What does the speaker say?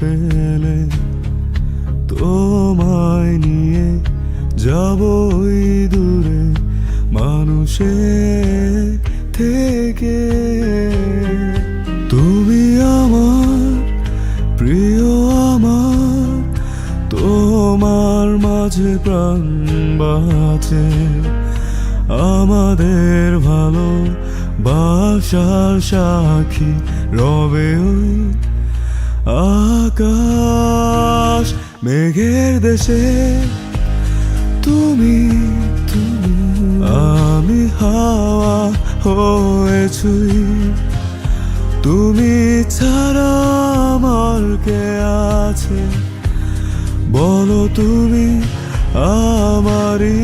ফেলে তোমায় নিয়ে যাবই দূরে মানুষের থেকে। তুমি আমার প্রিয়, আমার তোমার মাঝে প্রাণ বাঁচে। আমাদের ভালো বাসার সাক্ষী রবে ওই আকাশ মেঘের দেশে। তুমি তুমি আমি হাওয়া হয়েছি, তুমি ছাড়া আমার কে আছে বলো? তুমি আমারই